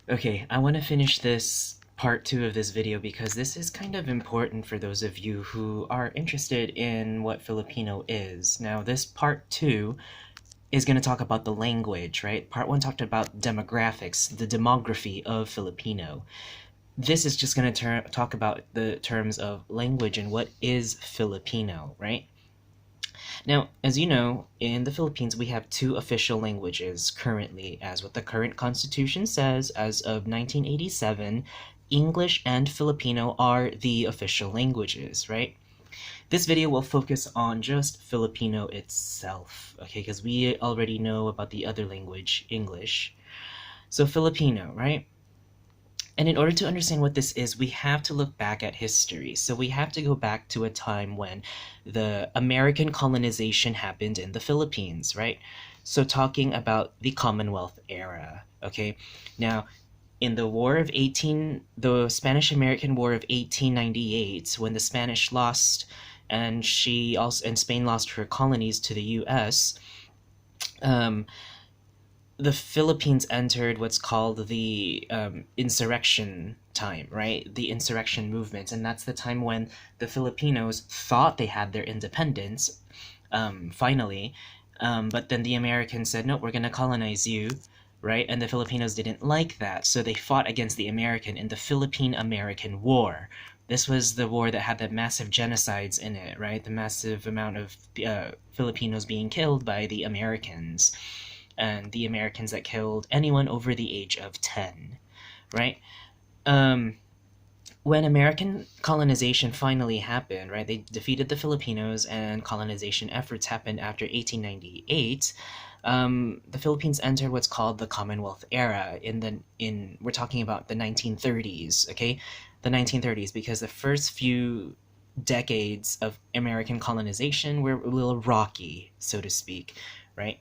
Okay, I want to finish this part 2 of this video because this is kind of important for those of you who are interested in what Filipino is. Now, this part 2 is going to talk about the language, right? Part 1 talked about demographics, the demography of Filipino. This is just going to talk about the terms of language and what is Filipino, right? Now, as you know, in the Philippines, we have two official languages currently, as what the current constitution says. As of 1987, English and Filipino are the official languages, right? This video will focus on just Filipino itself, okay, because we already know about the other language, English. So Filipino, right? And in order to understand what this is, we have to look back at history. So we have to go back to a time when the American colonization happened in the Philippines, right? So talking about the Commonwealth era, okay? Now, in the Spanish-American War of 1898, when the Spanish lost and Spain lost her colonies to the US, um, the Philippines entered what's called the Insurrection Time, right? The Insurrection Movement. And that's the time when the Filipinos thought they had their independence, finally. But then the Americans said, no, we're going to colonize you, right? And the Filipinos didn't like that. So they fought against the American in the Philippine-American War. This was the war that had the massive genocides in it, right? The massive amount of Filipinos being killed by the Americans, and the Americans that killed anyone over the age of 10, right? Um, when American colonization finally happened, right, they defeated the Filipinos and colonization efforts happened after 1898. The Philippines entered what's called the Commonwealth era we're talking about the 1930s, okay? The 1930s, because the first few decades of American colonization were a little rocky, so to speak, right?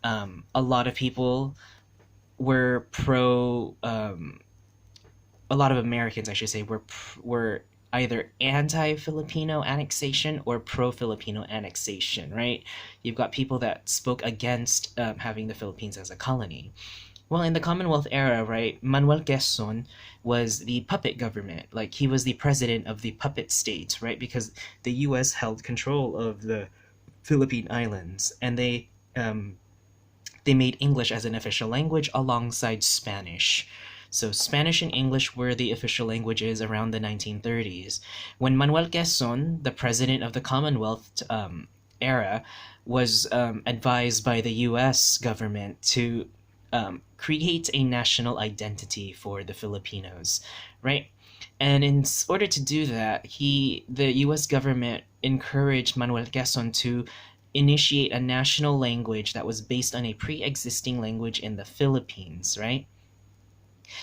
A lot of people were a lot of Americans, I should say, were either anti-Filipino annexation or pro-Filipino annexation, right? You've got people that spoke against having the Philippines as a colony. Well, in the Commonwealth era, right, Manuel Quezon was the puppet government. Like, he was the president of the puppet state, right? Because the U.S. held control of the Philippine Islands, and they made English as an official language alongside Spanish. So Spanish and English were the official languages around the 1930s. When Manuel Quezon, the president of the Commonwealth era, was advised by the U.S. government to create a national identity for the Filipinos, right? And in order to do that, the U.S. government encouraged Manuel Quezon to initiate a national language that was based on a pre-existing language in the Philippines, right?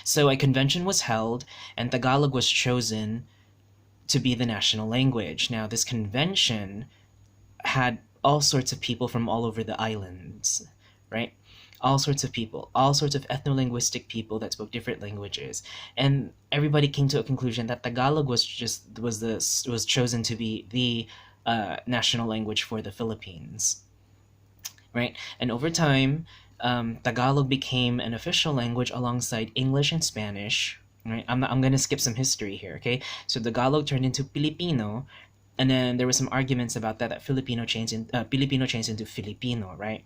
So a convention was held, and Tagalog was chosen to be the national language. Now, this convention had all sorts of people from all over the islands, right? All sorts of people, all sorts of ethno-linguistic people that spoke different languages, and everybody came to a conclusion that Tagalog was chosen to be the national language for the Philippines, right? And over time, Tagalog became an official language alongside English and Spanish. Right? I'm gonna skip some history here. Okay, so Tagalog turned into Filipino, and then there were some arguments about that Filipino changed into Filipino, right?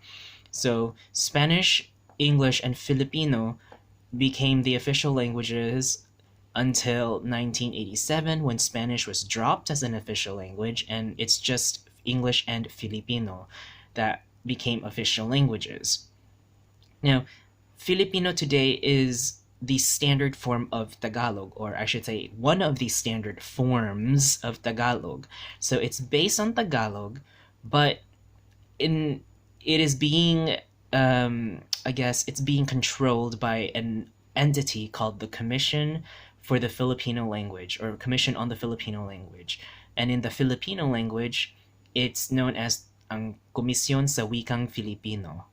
So Spanish, English, and Filipino became the official languages until 1987, when Spanish was dropped as an official language, and it's just English and Filipino that became official languages. Now, Filipino today is the standard form of Tagalog, or I should say, one of the standard forms of Tagalog. So it's based on Tagalog, but in it is being I guess it's being controlled by an entity called the Commission for the Filipino Language, or Commission on the Filipino Language. And in the Filipino language, it's known as ang Komisyon sa Wikang Filipino.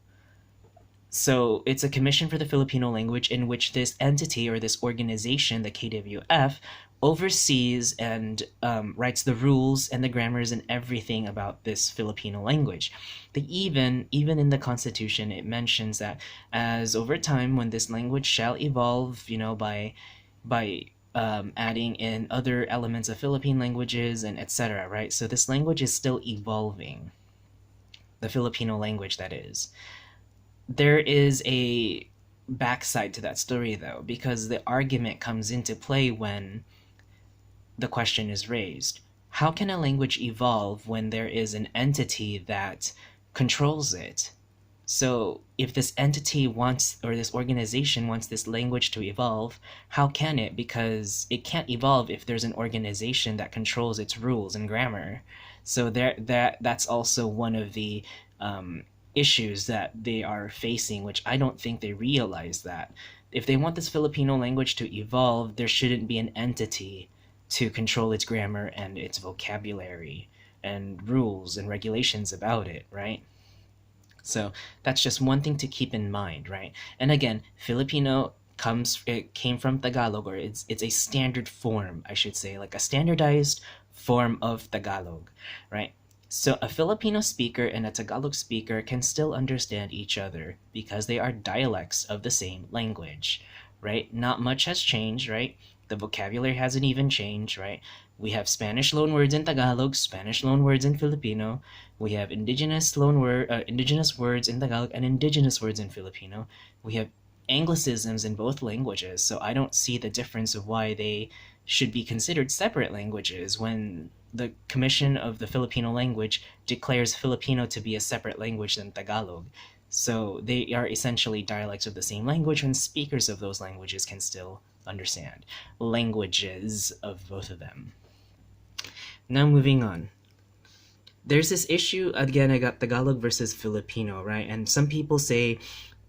So it's a commission for the Filipino language in which this entity or this organization, the KWF, oversees and writes the rules and the grammars and everything about this Filipino language. Even in the Constitution, it mentions that as over time, when this language shall evolve, by adding in other elements of Philippine languages and etc. Right? So this language is still evolving. The Filipino language, that is. There is a backside to that story, though, because the argument comes into play when the question is raised. How can a language evolve when there is an entity that controls it? So, if this entity wants, or this organization wants this language to evolve, how can it? Because it can't evolve if there's an organization that controls its rules and grammar. So that's also one of the issues that they are facing, which I don't think they realize that. If they want this Filipino language to evolve, there shouldn't be an entity to control its grammar and its vocabulary and rules and regulations about it, right? So that's just one thing to keep in mind, right? And again, it came from Tagalog, or it's a standard form, I should say, like a standardized form of Tagalog, right? So a Filipino speaker and a Tagalog speaker can still understand each other because they are dialects of the same language, right? Not much has changed, right? The vocabulary hasn't even changed, right? We have Spanish loanwords in Tagalog, Spanish loanwords in Filipino. We have indigenous words in Tagalog and indigenous words in Filipino. We have Anglicisms in both languages, so I don't see the difference of why they should be considered separate languages when the Commission of the Filipino Language declares Filipino to be a separate language than Tagalog. So they are essentially dialects of the same language, and speakers of those languages can still understand languages of both of them. Now moving on. There's this issue, again, I got Tagalog versus Filipino, right? And some people say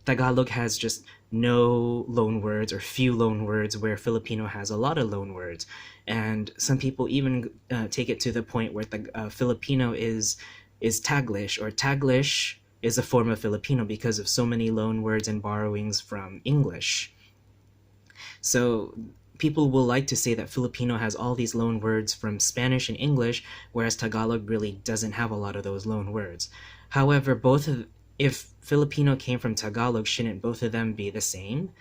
Tagalog has just no loan words or few loan words, where Filipino has a lot of loan words. And some people even take it to the point where Filipino is Taglish, or Taglish is a form of Filipino because of so many loan words and borrowings from English. So people will like to say that Filipino has all these loan words from Spanish and English, whereas Tagalog really doesn't have a lot of those loan words. However, if Filipino came from Tagalog, shouldn't both of them be the same?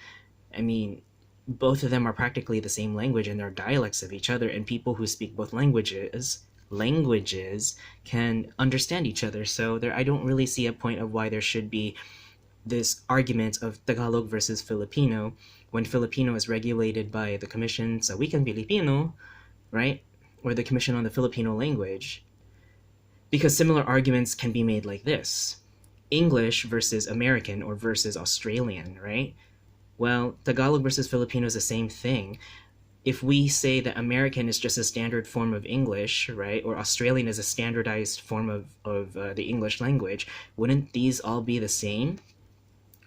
I mean, both of them are practically the same language and they're dialects of each other, and people who speak both languages can understand each other. So I don't really see a point of why there should be this argument of Tagalog versus Filipino when Filipino is regulated by the Commission sa Wikang Pilipino, right? Or the Commission on the Filipino Language. Because similar arguments can be made like this. English versus American or versus Australian, right? Well, Tagalog versus Filipino is the same thing. If we say that American is just a standard form of English, right, or Australian is a standardized form of the English language, wouldn't these all be the same?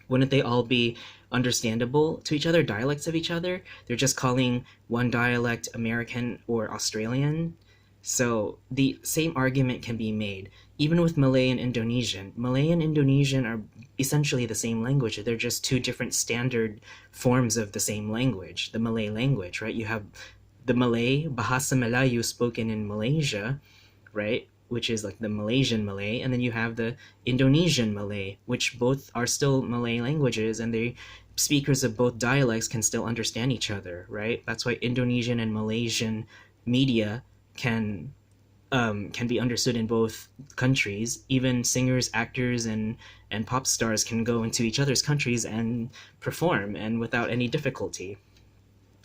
Wouldn't they all be understandable to each other, dialects of each other? They're just calling one dialect American or Australian. So the same argument can be made. Even with Malay and Indonesian. Malay and Indonesian are essentially the same language. They're just two different standard forms of the same language, the Malay language, right? You have the Malay, Bahasa Melayu, spoken in Malaysia, right? Which is like the Malaysian Malay, and then you have the Indonesian Malay, which both are still Malay languages, and the speakers of both dialects can still understand each other, right? That's why Indonesian and Malaysian media can be understood in both countries. Even singers, actors, and pop stars can go into each other's countries and perform, and without any difficulty.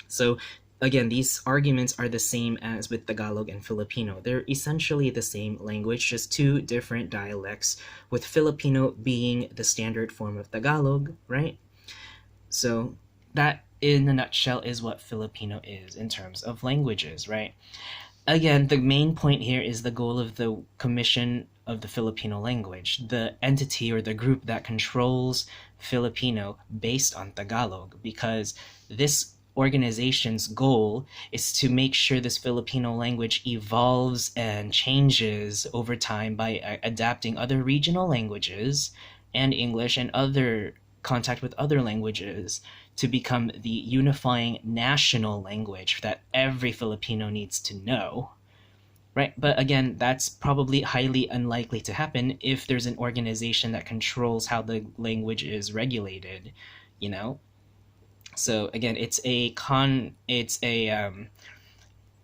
So again, these arguments are the same as with Tagalog and Filipino. They're essentially the same language, just two different dialects, with Filipino being the standard form of Tagalog, right? So that, in a nutshell, is what Filipino is in terms of languages, right? Again, the main point here is the goal of the Commission of the Filipino Language, the entity or the group that controls Filipino based on Tagalog, because this organization's goal is to make sure this Filipino language evolves and changes over time by adapting other regional languages and English and other contact with other languages to become the unifying national language that every Filipino needs to know. Right, but again, that's probably highly unlikely to happen if there's an organization that controls how the language is regulated, you know? So again, it's a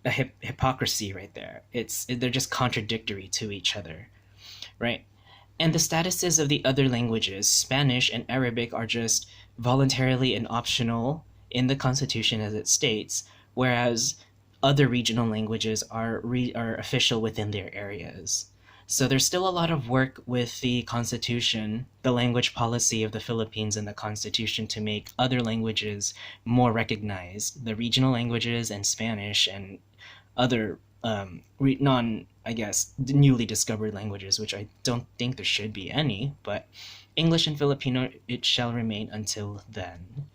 hypocrisy right there. They're just contradictory to each other, right? And the statuses of the other languages, Spanish and Arabic, are just voluntarily and optional in the Constitution as it states, whereas other regional languages are official within their areas. So there's still a lot of work with the Constitution, the language policy of the Philippines and the Constitution to make other languages more recognized, the regional languages and Spanish and other I guess, newly discovered languages, which I don't think there should be any, but English and Filipino, it shall remain until then.